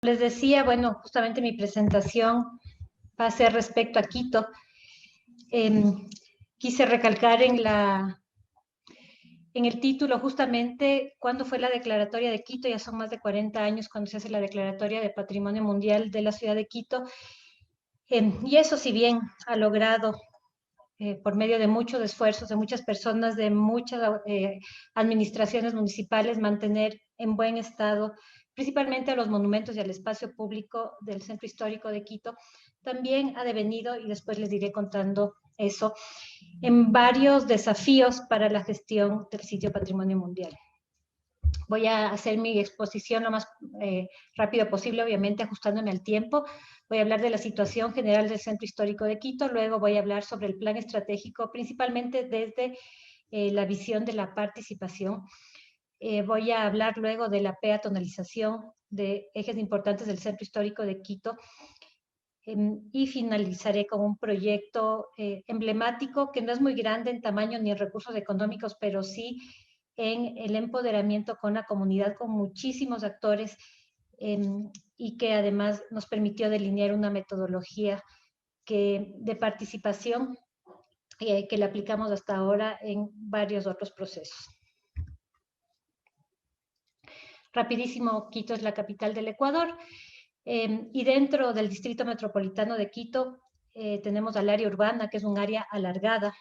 Les decía, bueno, justamente mi presentación va a ser respecto a Quito. Quise recalcar en el título justamente cuándo fue la declaratoria de Quito. Ya son más de 40 años cuando se hace la declaratoria de Patrimonio Mundial de la ciudad de Quito. Y eso, si bien ha logrado, por medio de muchos esfuerzos de muchas personas, de muchas administraciones municipales, mantener en buen estado principalmente a los monumentos y al espacio público del centro histórico de Quito, también ha devenido, y después les iré contando eso, en varios desafíos para la gestión del sitio Patrimonio Mundial. Voy a hacer mi exposición lo más rápido posible, obviamente ajustándome al tiempo. Voy a hablar de la situación general del Centro Histórico de Quito, luego voy a hablar sobre el plan estratégico, principalmente desde la visión de la participación. Voy a hablar luego de la peatonalización de ejes importantes del Centro Histórico de Quito y finalizaré con un proyecto emblemático que no es muy grande en tamaño ni en recursos económicos, pero sí en el empoderamiento con la comunidad, con muchísimos actores y que además nos permitió delinear una metodología de participación que la aplicamos hasta ahora en varios otros procesos. Rapidísimo, Quito es la capital del Ecuador y dentro del distrito metropolitano de Quito tenemos al área urbana, que es un área alargada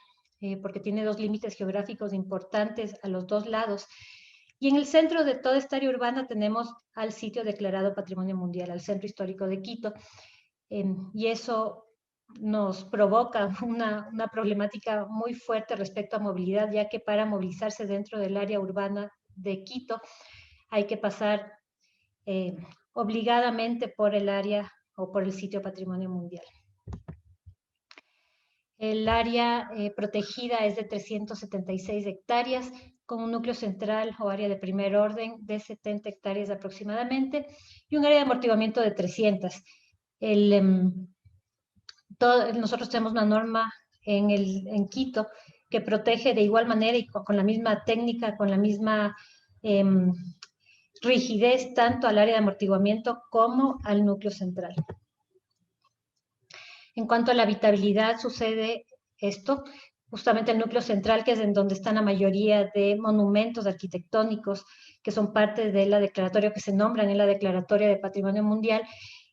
porque tiene dos límites geográficos importantes a los dos lados. Y en el centro de toda esta área urbana tenemos al sitio declarado Patrimonio Mundial, al Centro Histórico de Quito. Y eso nos provoca una problemática muy fuerte respecto a movilidad, ya que para movilizarse dentro del área urbana de Quito hay que pasar obligadamente por el área o por el sitio Patrimonio Mundial. El área protegida es de 376 hectáreas, con un núcleo central o área de primer orden de 70 hectáreas aproximadamente y un área de amortiguamiento de 300. Nosotros tenemos una norma en Quito que protege de igual manera y con la misma técnica, con la misma rigidez, tanto al área de amortiguamiento como al núcleo central. En cuanto a la habitabilidad, sucede esto. Justamente el núcleo central, que es en donde están la mayoría de monumentos arquitectónicos que son parte de la declaratoria, que se nombran en la Declaratoria de Patrimonio Mundial,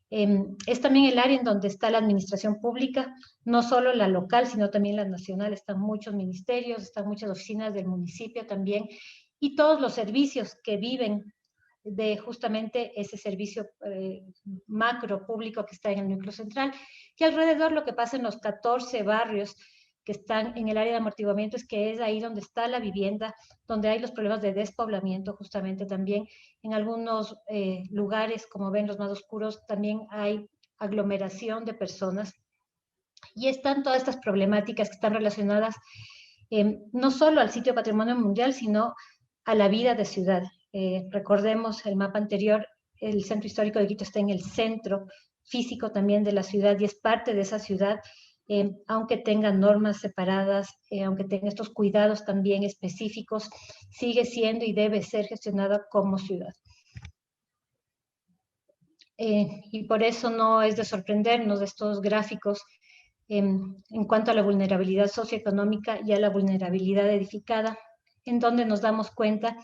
es también el área en donde está la administración pública, no solo la local, sino también la nacional. Están muchos ministerios, están muchas oficinas del municipio también, y todos los servicios que viven de justamente ese servicio macro público que está en el núcleo central. Y alrededor lo que pasa en los 14 barrios que están en el área de amortiguamiento es que es ahí donde está la vivienda, donde hay los problemas de despoblamiento justamente también. En algunos lugares, como ven los más oscuros, también hay aglomeración de personas. Y están todas estas problemáticas que están relacionadas no solo al sitio Patrimonio Mundial, sino a la vida de ciudad. Recordemos el mapa anterior, el centro histórico de Quito está en el centro físico también de la ciudad y es parte de esa ciudad, aunque tenga normas separadas, aunque tenga estos cuidados también específicos, sigue siendo y debe ser gestionada como ciudad. Y por eso no es de sorprendernos de estos gráficos en cuanto a la vulnerabilidad socioeconómica y a la vulnerabilidad edificada, en donde nos damos cuenta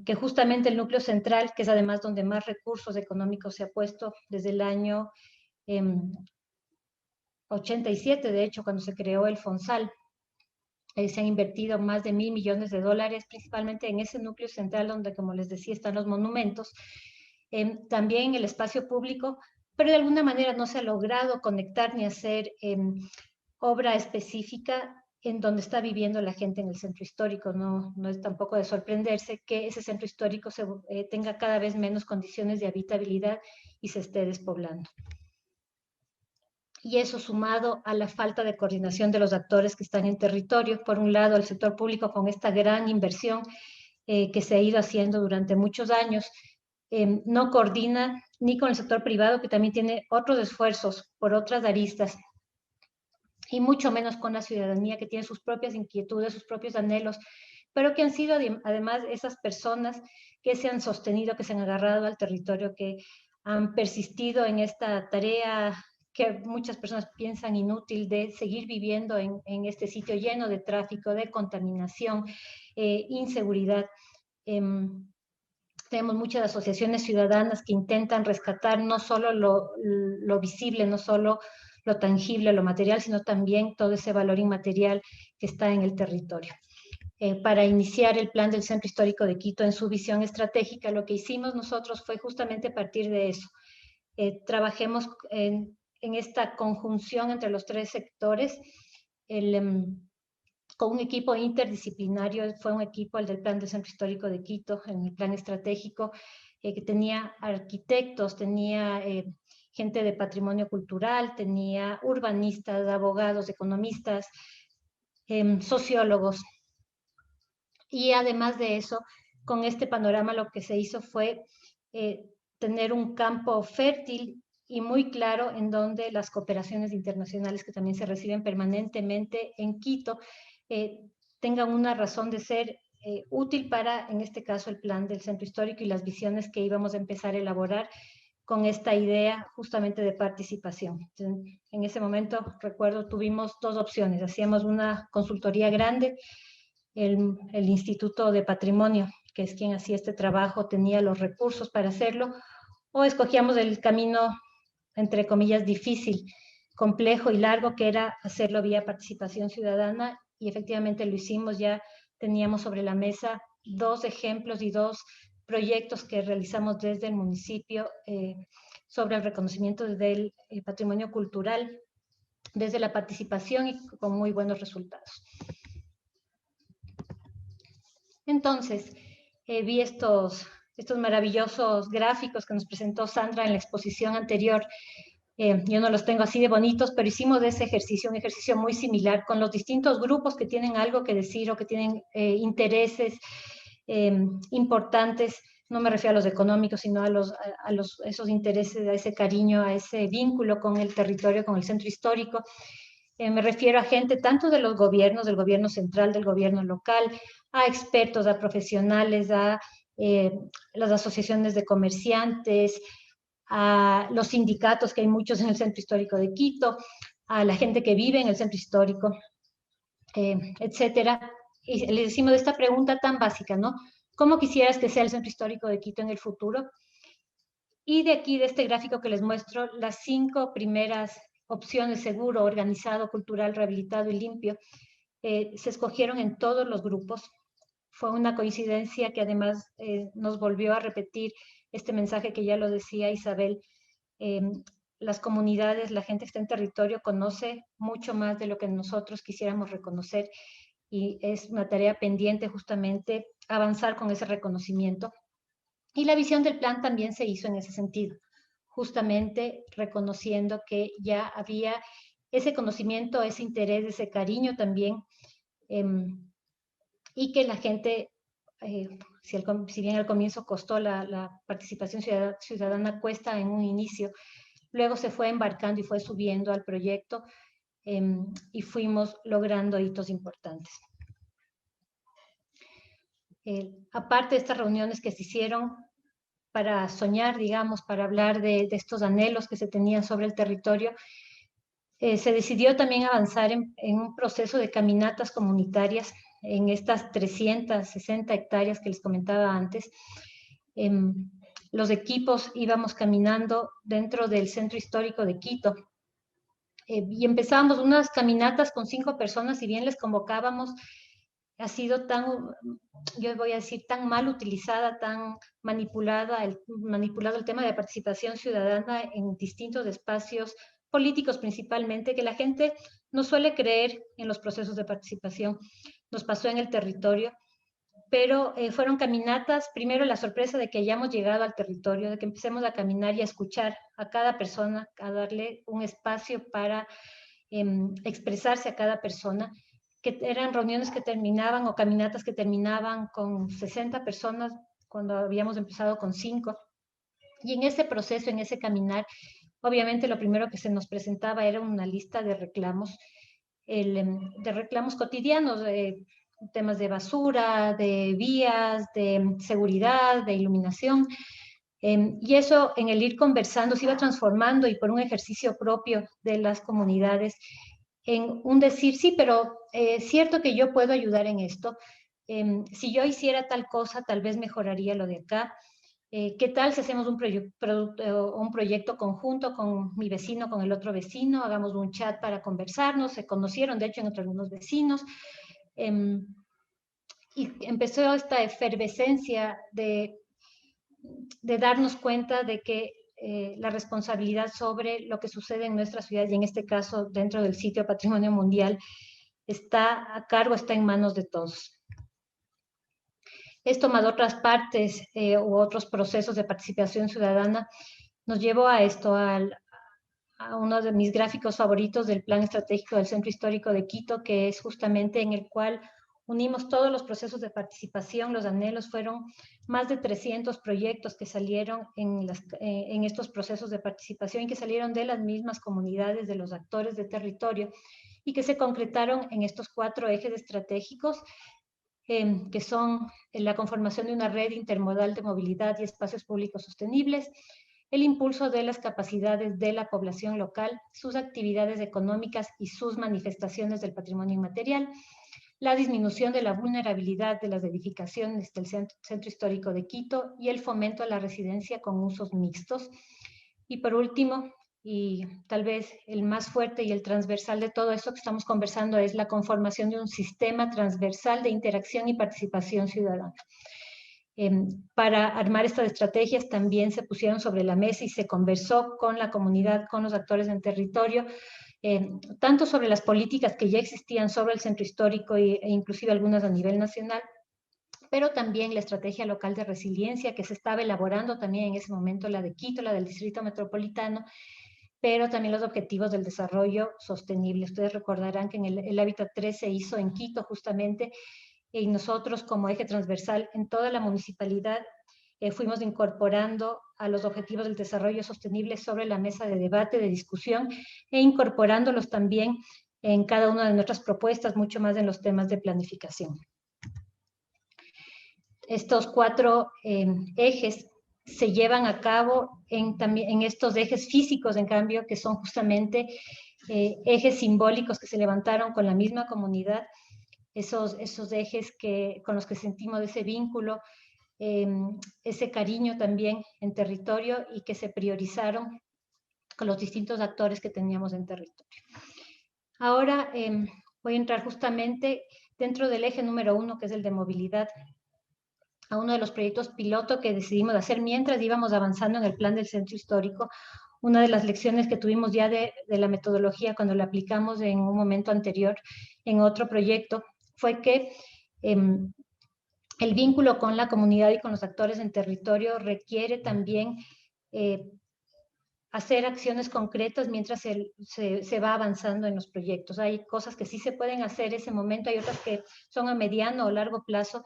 que justamente el núcleo central, que es además donde más recursos económicos se ha puesto desde el año 87, de hecho, cuando se creó el FONSAL, se han invertido más de $1.000 millones, principalmente en ese núcleo central donde, como les decía, están los monumentos, también el espacio público, pero de alguna manera no se ha logrado conectar ni hacer obra específica en donde está viviendo la gente en el centro histórico. No es tampoco de sorprenderse que ese centro histórico tenga cada vez menos condiciones de habitabilidad y se esté despoblando. Y eso sumado a la falta de coordinación de los actores que están en territorio. Por un lado, el sector público con esta gran inversión que se ha ido haciendo durante muchos años, no coordina ni con el sector privado, que también tiene otros esfuerzos por otras aristas, y mucho menos con la ciudadanía, que tiene sus propias inquietudes, sus propios anhelos, pero que han sido además esas personas que se han sostenido, que se han agarrado al territorio, que han persistido en esta tarea que muchas personas piensan inútil de seguir viviendo en este sitio lleno de tráfico, de contaminación, inseguridad. Tenemos muchas asociaciones ciudadanas que intentan rescatar no solo lo visible, no solo lo tangible, lo material, sino también todo ese valor inmaterial que está en el territorio. Para iniciar el plan del Centro Histórico de Quito en su visión estratégica, lo que hicimos nosotros fue justamente partir de eso. Trabajemos en esta conjunción entre los tres sectores, con un equipo interdisciplinario. Fue un equipo, el del Plan del Centro Histórico de Quito, en el plan estratégico, que tenía arquitectos, tenía gente de patrimonio cultural, tenía urbanistas, abogados, economistas, sociólogos. Y además de eso, con este panorama lo que se hizo fue tener un campo fértil y muy claro en donde las cooperaciones internacionales que también se reciben permanentemente en Quito tengan una razón de ser útil para, en este caso, el plan del centro histórico y las visiones que íbamos a empezar a elaborar con esta idea justamente de participación. Entonces, en ese momento, recuerdo, tuvimos dos opciones. Hacíamos una consultoría grande, el Instituto de Patrimonio, que es quien hacía este trabajo, tenía los recursos para hacerlo, o escogíamos el camino, entre comillas, difícil, complejo y largo, que era hacerlo vía participación ciudadana, y efectivamente lo hicimos. Ya teníamos sobre la mesa dos ejemplos y dos proyectos que realizamos desde el municipio sobre el reconocimiento del patrimonio cultural desde la participación y con muy buenos resultados. Entonces, vi estos maravillosos gráficos que nos presentó Sandra en la exposición anterior. Yo no los tengo así de bonitos, pero hicimos de ese ejercicio un ejercicio muy similar con los distintos grupos que tienen algo que decir o que tienen intereses importantes. No me refiero a los económicos, sino a esos intereses, a ese cariño, a ese vínculo con el territorio, con el centro histórico. Me refiero a gente tanto de los gobiernos, del gobierno central, del gobierno local, a expertos, a profesionales, a las asociaciones de comerciantes, a los sindicatos, que hay muchos en el centro histórico de Quito, a la gente que vive en el centro histórico, etcétera. Y les decimos de esta pregunta tan básica, ¿no? ¿Cómo quisieras que sea el centro histórico de Quito en el futuro? Y de aquí, de este gráfico que les muestro, las 5 primeras opciones: seguro, organizado, cultural, rehabilitado y limpio, se escogieron en todos los grupos. Fue una coincidencia que además nos volvió a repetir este mensaje que ya lo decía Isabel. Las comunidades, la gente que está en territorio conoce mucho más de lo que nosotros quisiéramos reconocer, y es una tarea pendiente justamente avanzar con ese reconocimiento. Y la visión del plan también se hizo en ese sentido, justamente reconociendo que ya había ese conocimiento, ese interés, ese cariño también, y que la gente, si bien al comienzo costó, la participación ciudadana cuesta en un inicio, luego se fue embarcando y fue subiendo al proyecto, y fuimos logrando hitos importantes. Aparte de estas reuniones que se hicieron para soñar, digamos, para hablar de estos anhelos que se tenían sobre el territorio, se decidió también avanzar en un proceso de caminatas comunitarias en estas 360 hectáreas que les comentaba antes. Los equipos íbamos caminando dentro del centro histórico de Quito, y empezábamos unas caminatas con 5 personas, y bien les convocábamos. Ha sido tan, yo voy a decir, tan mal utilizada, tan manipulado el tema de participación ciudadana en distintos espacios políticos principalmente, que la gente no suele creer en los procesos de participación. Nos pasó en el territorio, pero fueron caminatas, primero la sorpresa de que hayamos llegado al territorio, de que empecemos a caminar y a escuchar a cada persona, a darle un espacio para expresarse a cada persona, que eran reuniones que terminaban o caminatas que terminaban con 60 personas cuando habíamos empezado con 5. Y en ese proceso, en ese caminar, obviamente lo primero que se nos presentaba era una lista de reclamos, de reclamos cotidianos, temas de basura, de vías, de seguridad, de iluminación, Y eso, en el ir conversando, se iba transformando y por un ejercicio propio de las comunidades, en un decir, sí, pero es cierto que yo puedo ayudar en esto. Si yo hiciera tal cosa, tal vez mejoraría lo de acá. ¿Qué tal si hacemos un proyecto conjunto con mi vecino, con el otro vecino? Hagamos un chat para conversarnos. Se conocieron, de hecho, entre algunos vecinos. Y empezó esta efervescencia de darnos cuenta de que la responsabilidad sobre lo que sucede en nuestra ciudad, y en este caso dentro del sitio Patrimonio Mundial, está a cargo, está en manos de todos. Esto más otras partes u otros procesos de participación ciudadana nos llevó a esto, a uno de mis gráficos favoritos del Plan Estratégico del Centro Histórico de Quito, que es justamente en el cual unimos todos los procesos de participación, los anhelos. Fueron más de 300 proyectos que salieron en estos procesos de participación y que salieron de las mismas comunidades, de los actores de territorio, y que se concretaron en estos 4 ejes estratégicos, que son la conformación de una red intermodal de movilidad y espacios públicos sostenibles, el impulso de las capacidades de la población local, sus actividades económicas y sus manifestaciones del patrimonio inmaterial, la disminución de la vulnerabilidad de las edificaciones del Centro Histórico de Quito y el fomento a la residencia con usos mixtos. Y por último, y tal vez el más fuerte y el transversal de todo esto que estamos conversando, es la conformación de un sistema transversal de interacción y participación ciudadana. Para armar estas estrategias también se pusieron sobre la mesa y se conversó con la comunidad, con los actores en territorio, tanto sobre las políticas que ya existían sobre el centro histórico e inclusive algunas a nivel nacional, pero también la estrategia local de resiliencia que se estaba elaborando también en ese momento, la de Quito, la del Distrito Metropolitano, pero también los objetivos del desarrollo sostenible. Ustedes recordarán que en el Hábitat 3 se hizo en Quito justamente, y nosotros como eje transversal en toda la municipalidad fuimos incorporando a los objetivos del desarrollo sostenible sobre la mesa de debate, de discusión, e incorporándolos también en cada una de nuestras propuestas, mucho más en los temas de planificación. Estos 4 ejes se llevan a cabo en estos ejes físicos, en cambio, que son justamente ejes simbólicos que se levantaron con la misma comunidad, esos ejes con los que sentimos ese vínculo, ese cariño también en territorio, y que se priorizaron con los distintos actores que teníamos en territorio. Ahora voy a entrar justamente dentro del eje número 1, que es el de movilidad, a uno de los proyectos piloto que decidimos hacer mientras íbamos avanzando en el plan del centro histórico. Una de las lecciones que tuvimos ya de la metodología cuando la aplicamos en un momento anterior en otro proyecto fue que el vínculo con la comunidad y con los actores en territorio requiere también hacer acciones concretas mientras se va avanzando en los proyectos. Hay cosas que sí se pueden hacer en ese momento, hay otras que son a mediano o largo plazo,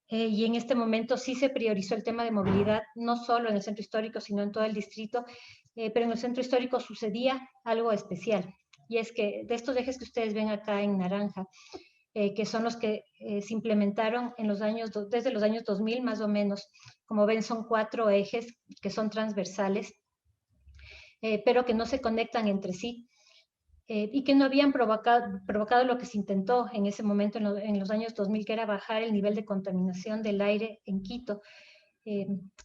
y en este momento sí se priorizó el tema de movilidad, no solo en el centro histórico, sino en todo el distrito, pero en el centro histórico sucedía algo especial, y es que de estos ejes que ustedes ven acá en naranja, que son los que se implementaron desde los años 2000 más o menos, como ven son 4 ejes que son transversales, pero que no se conectan entre sí. Y que no habían provocado lo que se intentó en ese momento, en los años 2000, que era bajar el nivel de contaminación del aire en Quito.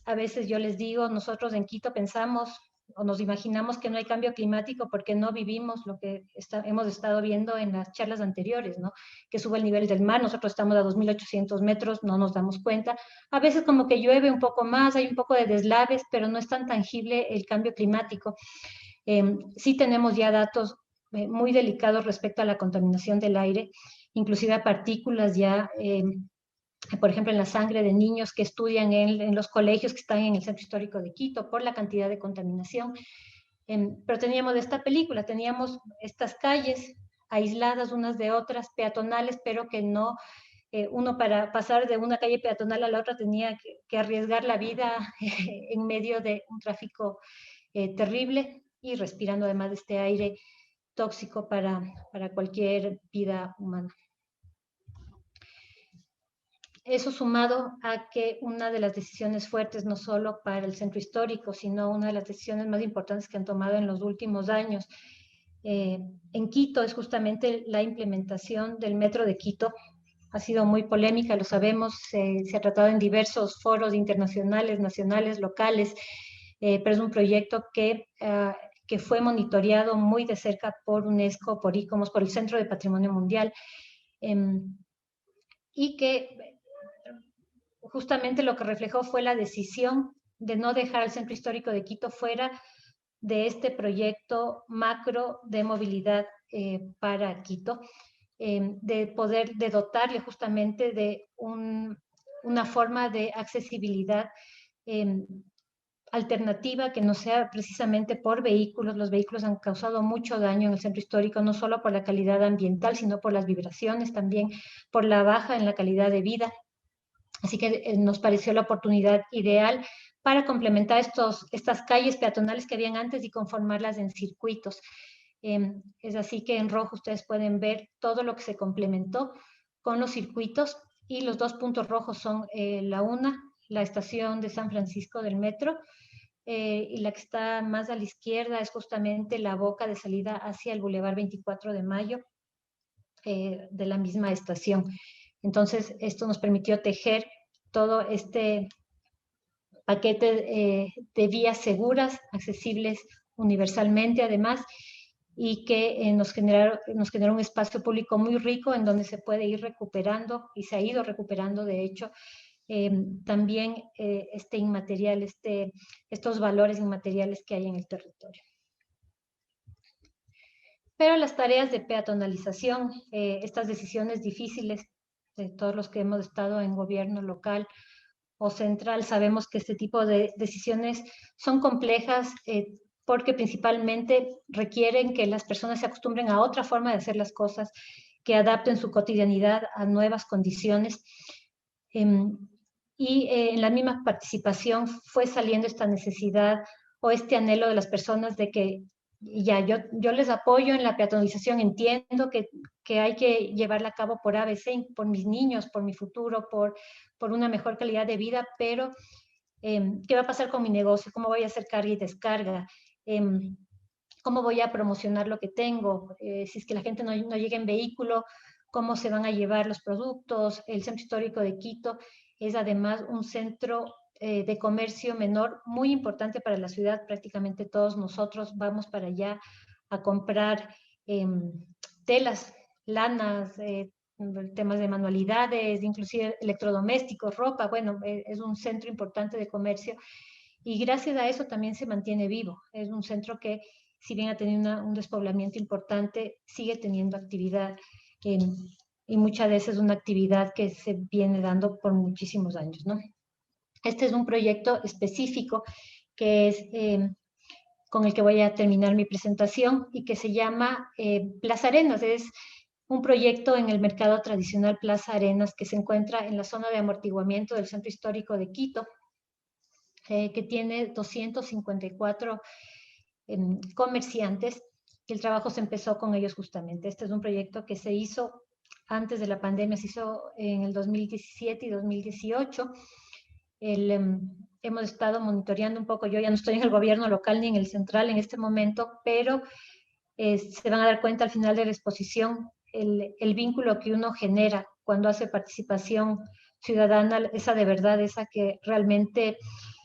A veces yo les digo, nosotros en Quito pensamos o nos imaginamos que no hay cambio climático porque no vivimos lo que hemos estado viendo en las charlas anteriores, ¿no? Que sube el nivel del mar, nosotros estamos a 2.800 metros, no nos damos cuenta. A veces como que llueve un poco más, hay un poco de deslaves, pero no es tan tangible el cambio climático. Sí tenemos ya datos muy delicados respecto a la contaminación del aire, inclusive a partículas ya, por ejemplo, en la sangre de niños que estudian en los colegios que están en el centro histórico de Quito por la cantidad de contaminación. Pero teníamos esta película, teníamos estas calles aisladas unas de otras, peatonales, pero que no, uno para pasar de una calle peatonal a la otra tenía que arriesgar la vida en medio de un tráfico terrible, y respirando además de este aire tóxico para cualquier vida humana. Eso sumado a que una de las decisiones fuertes, no solo para el centro histórico, sino una de las decisiones más importantes que han tomado en los últimos años en Quito, es justamente la implementación del metro de Quito. Ha sido muy polémica, lo sabemos, se ha tratado en diversos foros internacionales, nacionales, locales, pero es un proyecto que fue monitoreado muy de cerca por UNESCO, por ICOMOS, por el Centro de Patrimonio Mundial, y que justamente lo que reflejó fue la decisión de no dejar al Centro Histórico de Quito fuera de este proyecto macro de movilidad para Quito, de dotarle justamente de una forma de accesibilidad alternativa que no sea precisamente por vehículos. Los vehículos han causado mucho daño en el centro histórico, no solo por la calidad ambiental, sino por las vibraciones, también por la baja en la calidad de vida. Así que nos pareció la oportunidad ideal para complementar estas calles peatonales que habían antes y conformarlas en circuitos. Es así que en rojo ustedes pueden ver todo lo que se complementó con los circuitos, y los dos puntos rojos son la estación de San Francisco del metro, y la que está más a la izquierda es justamente la boca de salida hacia el Boulevard 24 de Mayo de la misma estación. Entonces, esto nos permitió tejer todo este paquete de vías seguras, accesibles universalmente además, y que nos generó un espacio público muy rico en donde se puede ir recuperando, y se ha ido recuperando de hecho también estos valores inmateriales que hay en el territorio. Pero las tareas de peatonalización, estas decisiones difíciles, de todos los que hemos estado en gobierno local o central, sabemos que este tipo de decisiones son complejas porque principalmente requieren que las personas se acostumbren a otra forma de hacer las cosas, que adapten su cotidianidad a nuevas condiciones. Y en la misma participación fue saliendo esta necesidad o este anhelo de las personas de que ya yo les apoyo en la peatonalización, entiendo que hay que llevarla a cabo por ABC, por mis niños, por mi futuro, por una mejor calidad de vida, pero ¿qué va a pasar con mi negocio? ¿Cómo voy a hacer carga y descarga? ¿Cómo voy a promocionar lo que tengo? Si es que la gente no llega en vehículo, ¿cómo se van a llevar los productos? El Centro Histórico de Quito es además un centro de comercio menor muy importante para la ciudad. Prácticamente todos nosotros vamos para allá a comprar telas, lanas, temas de manualidades, inclusive electrodomésticos, ropa. Bueno, es un centro importante de comercio, y gracias a eso también se mantiene vivo. Es un centro que, si bien ha tenido un despoblamiento importante, sigue teniendo actividad, y muchas veces una actividad que se viene dando por muchísimos años, ¿no? Este es un proyecto específico que es con el que voy a terminar mi presentación, y que se llama Plaza Arenas. Es un proyecto en el mercado tradicional Plaza Arenas, que se encuentra en la zona de amortiguamiento del Centro Histórico de Quito, que tiene 254 comerciantes, y el trabajo se empezó con ellos justamente. Este es un proyecto que se hizo antes de la pandemia, se hizo en el 2017 y 2018. Hemos estado monitoreando un poco, yo ya no estoy en el gobierno local ni en el central en este momento, pero se van a dar cuenta al final de la exposición el vínculo que uno genera cuando hace participación ciudadana, esa de verdad, esa que realmente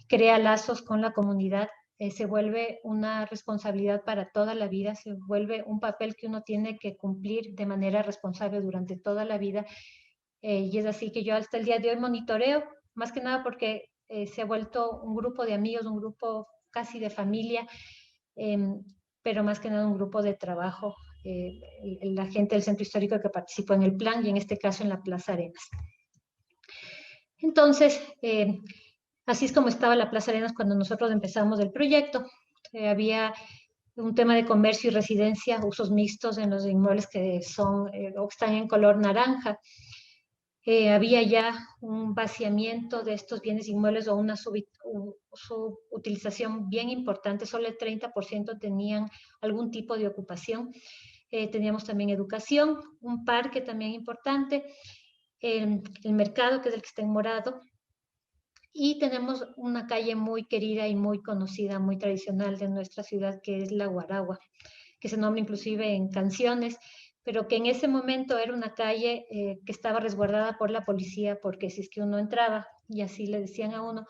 crea lazos con la comunidad. Se vuelve una responsabilidad para toda la vida, se vuelve un papel que uno tiene que cumplir de manera responsable durante toda la vida. Y es así que yo hasta el día de hoy monitoreo, más que nada porque se ha vuelto un grupo de amigos, un grupo casi de familia, pero más que nada un grupo de trabajo, la gente del centro histórico que participó en el plan, y en este caso en la Plaza Arenas. Entonces, así es como estaba la Plaza Arenas cuando nosotros empezamos el proyecto. Había un tema de comercio y residencia, usos mixtos en los inmuebles que son o que están en color naranja. Había ya un vaciamiento de estos bienes inmuebles o una subutilización bien importante. Solo el 30% tenían algún tipo de ocupación. Teníamos también educación, un parque también importante, el mercado, que es el que está en morado, y tenemos una calle muy querida y muy conocida, muy tradicional de nuestra ciudad, que es la Guaragua, que se nombra inclusive en canciones, pero que en ese momento era una calle que estaba resguardada por la policía, porque si es que uno entraba, y así le decían a uno,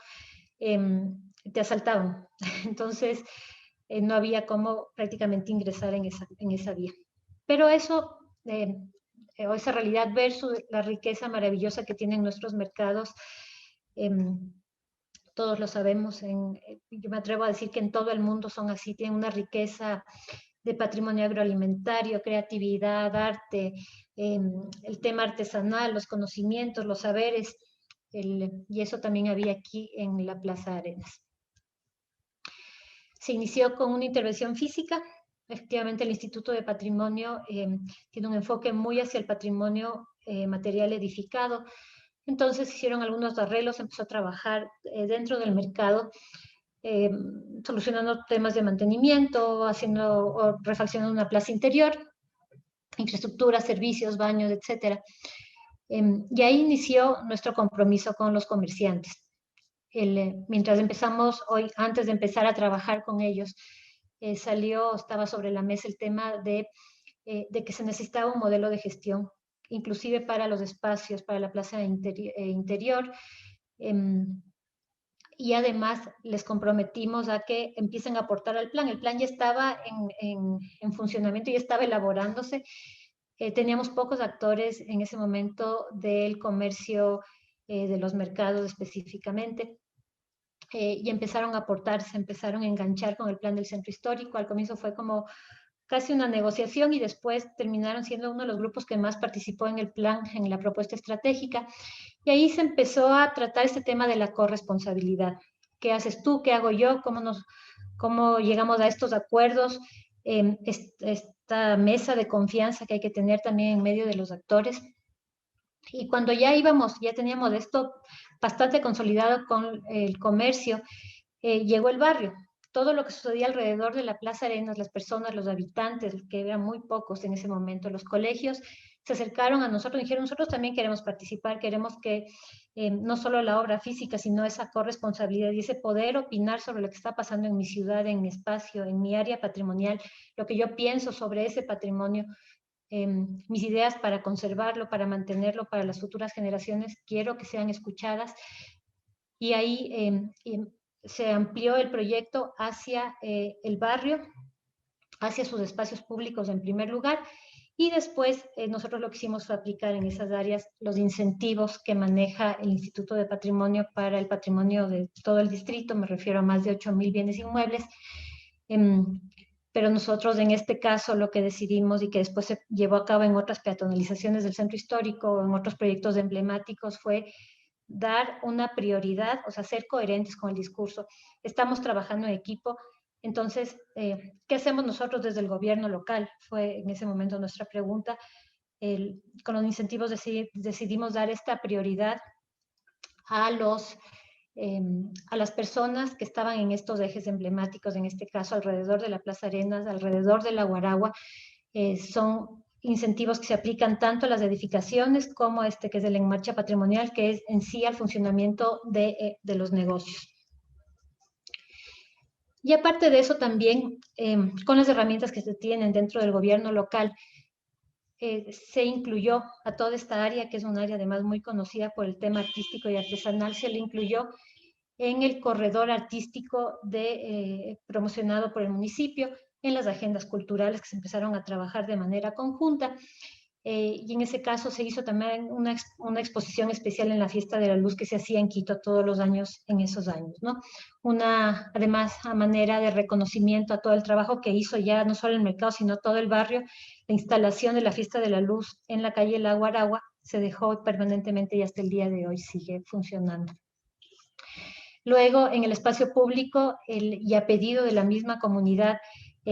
te asaltaban. Entonces, no había cómo prácticamente ingresar en esa vía. Pero eso, o esa realidad versus la riqueza maravillosa que tienen nuestros mercados, todos lo sabemos, yo me atrevo a decir que en todo el mundo son así, tienen una riqueza de patrimonio agroalimentario, creatividad, arte, el tema artesanal, los conocimientos, los saberes, y eso también había aquí en la Plaza Arenas. Se inició con una intervención física. Efectivamente, el Instituto de Patrimonio tiene un enfoque muy hacia el patrimonio material edificado. Entonces hicieron algunos arreglos, empezó a trabajar dentro del mercado, solucionando temas de mantenimiento, haciendo o refaccionando una plaza interior, infraestructura, servicios, baños, etc. Y ahí inició nuestro compromiso con los comerciantes. Mientras empezamos hoy, antes de empezar a trabajar con ellos, estaba sobre la mesa el tema de que se necesitaba un modelo de gestión, inclusive para los espacios, para la plaza interior, y además les comprometimos a que empiecen a aportar al plan. El plan ya estaba en funcionamiento, ya estaba elaborándose. Teníamos pocos actores en ese momento del comercio, de los mercados específicamente. Y empezaron a aportar, se empezaron a enganchar con el plan del centro histórico. Al comienzo fue como casi una negociación y después terminaron siendo uno de los grupos que más participó en el plan, en la propuesta estratégica. Y ahí se empezó a tratar este tema de la corresponsabilidad. ¿Qué haces tú? ¿Qué hago yo? ¿Cómo llegamos a estos acuerdos? Esta mesa de confianza que hay que tener también en medio de los actores. Y cuando ya teníamos esto bastante consolidado con el comercio, llegó el barrio. Todo lo que sucedía alrededor de la Plaza Arenas, las personas, los habitantes, que eran muy pocos en ese momento, los colegios, se acercaron a nosotros y dijeron, nosotros también queremos participar, queremos que no solo la obra física, sino esa corresponsabilidad y ese poder opinar sobre lo que está pasando en mi ciudad, en mi espacio, en mi área patrimonial, lo que yo pienso sobre ese patrimonio, mis ideas para conservarlo, para mantenerlo, para las futuras generaciones, quiero que sean escuchadas. Y ahí se amplió el proyecto hacia el barrio, hacia sus espacios públicos en primer lugar, y después nosotros lo que hicimos fue aplicar en esas áreas los incentivos que maneja el Instituto de Patrimonio para el patrimonio de todo el distrito, me refiero a más de 8,000 bienes inmuebles. Pero nosotros en este caso lo que decidimos y que después se llevó a cabo en otras peatonalizaciones del centro histórico o en otros proyectos emblemáticos fue dar una prioridad, o sea, ser coherentes con el discurso. Estamos trabajando en equipo, entonces, ¿qué hacemos nosotros desde el gobierno local? Fue en ese momento nuestra pregunta. Con los incentivos decidimos dar esta prioridad a las personas que estaban en estos ejes emblemáticos, en este caso alrededor de la Plaza Arenas, alrededor de la Guaragua. Son incentivos que se aplican tanto a las edificaciones como este que es el En Marcha Patrimonial, que es en sí al funcionamiento de los negocios. Y aparte de eso también, con las herramientas que se tienen dentro del gobierno local, se incluyó a toda esta área, que es un área además muy conocida por el tema artístico y artesanal, se le incluyó en el corredor artístico promocionado por el municipio, en las agendas culturales que se empezaron a trabajar de manera conjunta. Y en ese caso se hizo también una exposición especial en la Fiesta de la Luz que se hacía en Quito todos los años en esos años, ¿no? Además, a manera de reconocimiento a todo el trabajo que hizo ya no solo el mercado, sino todo el barrio, la instalación de la Fiesta de la Luz en la calle La Guaragua se dejó permanentemente y hasta el día de hoy sigue funcionando. Luego, en el espacio público, y a pedido de la misma comunidad,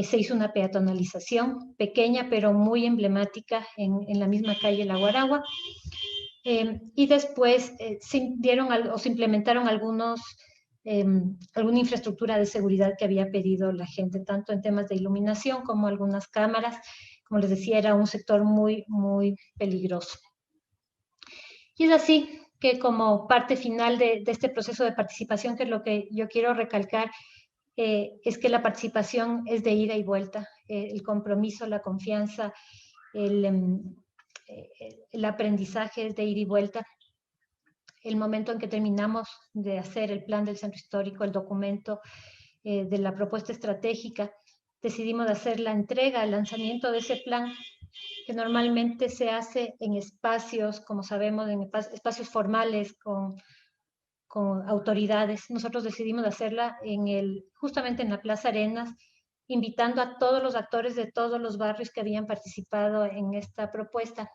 se hizo una peatonalización pequeña, pero muy emblemática en la misma calle La Guaragua. Y después se implementaron alguna infraestructura de seguridad que había pedido la gente, tanto en temas de iluminación como algunas cámaras. Como les decía, era un sector muy, muy peligroso. Y es así que como parte final de este proceso de participación, que es lo que yo quiero recalcar, es que la participación es de ida y vuelta, el compromiso, la confianza, el, el aprendizaje es de ida y vuelta. El momento en que terminamos de hacer el plan del centro histórico, el documento de la propuesta estratégica, decidimos hacer la entrega, el lanzamiento de ese plan, que normalmente se hace en espacios, como sabemos, en espacios formales, con autoridades. Nosotros decidimos hacerla justamente en la Plaza Arenas, invitando a todos los actores de todos los barrios que habían participado en esta propuesta.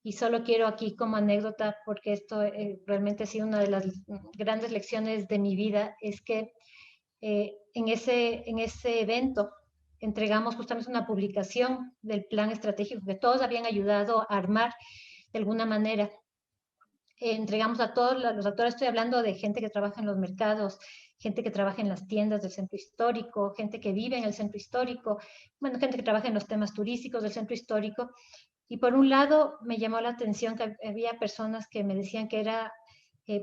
Y solo quiero aquí como anécdota, porque esto realmente ha sido una de las grandes lecciones de mi vida, es que en ese evento entregamos justamente una publicación del plan estratégico que todos habían ayudado a armar de alguna manera. Entregamos a todos los actores, estoy hablando de gente que trabaja en los mercados, gente que trabaja en las tiendas del centro histórico, gente que vive en el centro histórico, bueno, gente que trabaja en los temas turísticos del centro histórico. Y por un lado me llamó la atención que había personas que me decían que era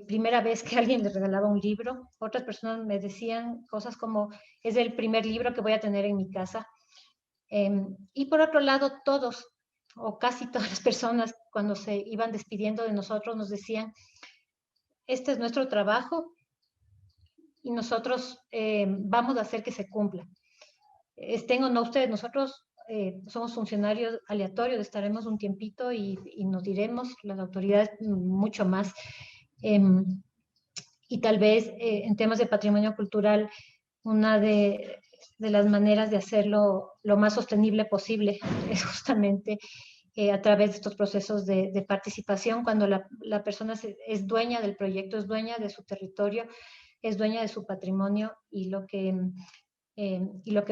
primera vez que alguien les regalaba un libro. Otras personas me decían cosas como, es el primer libro que voy a tener en mi casa. Y por otro lado, todos o casi todas las personas cuando se iban despidiendo de nosotros nos decían, este es nuestro trabajo y nosotros vamos a hacer que se cumpla. Estén o no ustedes, nosotros somos funcionarios aleatorios, estaremos un tiempito y nos diremos, las autoridades mucho más. Y tal vez en temas de patrimonio cultural, una de las maneras de hacerlo lo más sostenible posible es justamente a través de estos procesos de participación, cuando la persona es dueña del proyecto, es dueña de su territorio, es dueña de su patrimonio, y lo que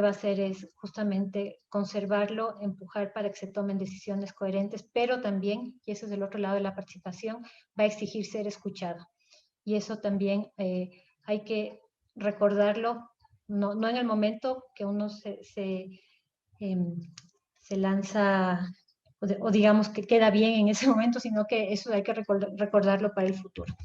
va a hacer es justamente conservarlo, empujar para que se tomen decisiones coherentes, pero también, y ese es el otro lado de la participación, va a exigir ser escuchado. Y eso también hay que recordarlo, no en el momento que uno se lanza o digamos que queda bien en ese momento, sino que eso hay que recordarlo para el futuro.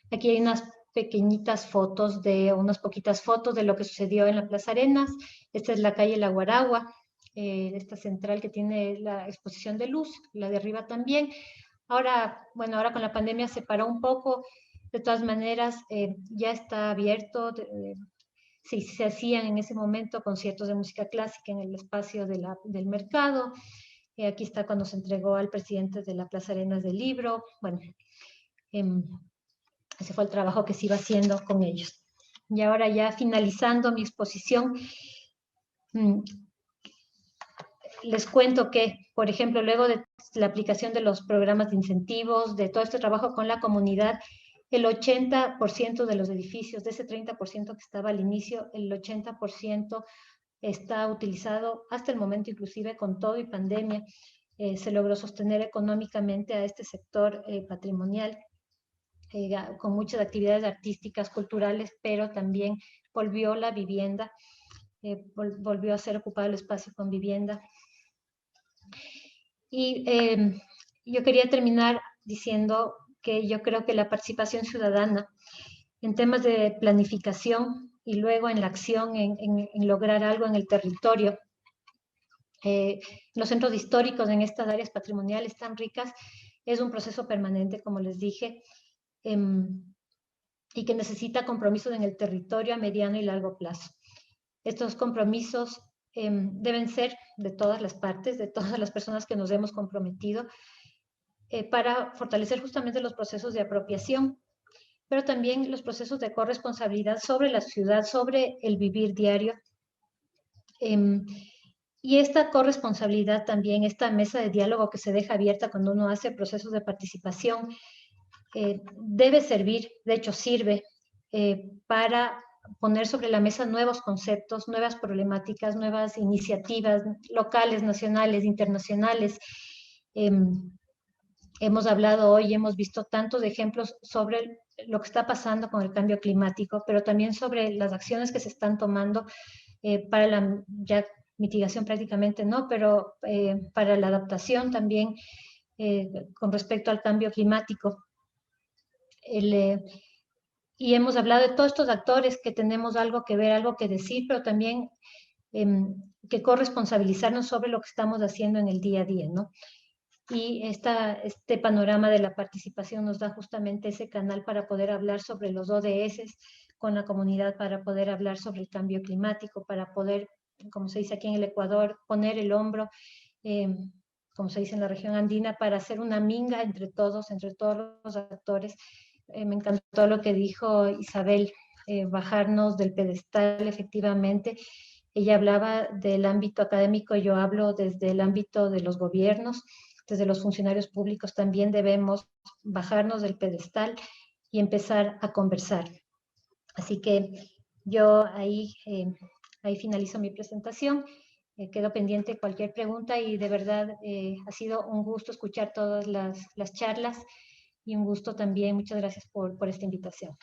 Aquí hay unas pequeñitas fotos unas poquitas fotos de lo que sucedió en la Plaza Arenas. Esta es la calle La Guaragua, esta central que tiene la exposición de luz, la de arriba también. Ahora, bueno, ahora con la pandemia se paró un poco, de todas maneras ya está abierto. Sí, se hacían en ese momento conciertos de música clásica en el espacio del mercado. Aquí está cuando se entregó al presidente de la Plaza Arenas del libro. Bueno, ese fue el trabajo que se iba haciendo con ellos. Y ahora ya finalizando mi exposición, les cuento que, por ejemplo, luego de la aplicación de los programas de incentivos, de todo este trabajo con la comunidad, el 80% de los edificios, de ese 30% que estaba al inicio, el 80% está utilizado hasta el momento, inclusive con todo y pandemia. Se logró sostener económicamente a este sector patrimonial, con muchas actividades artísticas, culturales, pero también volvió la vivienda, volvió a ser ocupado el espacio con vivienda. Y yo quería terminar diciendo que yo creo que la participación ciudadana en temas de planificación y luego en la acción, en lograr algo en el territorio, los centros históricos en estas áreas patrimoniales tan ricas, es un proceso permanente, como les dije, y que necesita compromisos en el territorio a mediano y largo plazo. Estos compromisos deben ser de todas las partes, de todas las personas que nos hemos comprometido, para fortalecer justamente los procesos de apropiación, pero también los procesos de corresponsabilidad sobre la ciudad, sobre el vivir diario. Y esta corresponsabilidad también, esta mesa de diálogo que se deja abierta cuando uno hace procesos de participación, debe servir, de hecho sirve, para poner sobre la mesa nuevos conceptos, nuevas problemáticas, nuevas iniciativas locales, nacionales, internacionales. Hemos hablado hoy, hemos visto tantos ejemplos sobre lo que está pasando con el cambio climático, pero también sobre las acciones que se están tomando para la ya mitigación prácticamente no, pero para la adaptación también, con respecto al cambio climático. Y hemos hablado de todos estos actores que tenemos algo que ver, algo que decir, pero también que corresponsabilizarnos sobre lo que estamos haciendo en el día a día, ¿no? Y este panorama de la participación nos da justamente ese canal para poder hablar sobre los ODS con la comunidad, para poder hablar sobre el cambio climático, para poder, como se dice aquí en el Ecuador, poner el hombro, como se dice en la región andina, para hacer una minga entre todos los actores. Me encantó lo que dijo Isabel, bajarnos del pedestal, efectivamente. Ella hablaba del ámbito académico, yo hablo desde el ámbito de los gobiernos, desde los funcionarios públicos también debemos bajarnos del pedestal y empezar a conversar. Así que yo ahí finalizo mi presentación. Quedo pendiente cualquier pregunta y de verdad ha sido un gusto escuchar todas las charlas y un gusto también. Muchas gracias por esta invitación.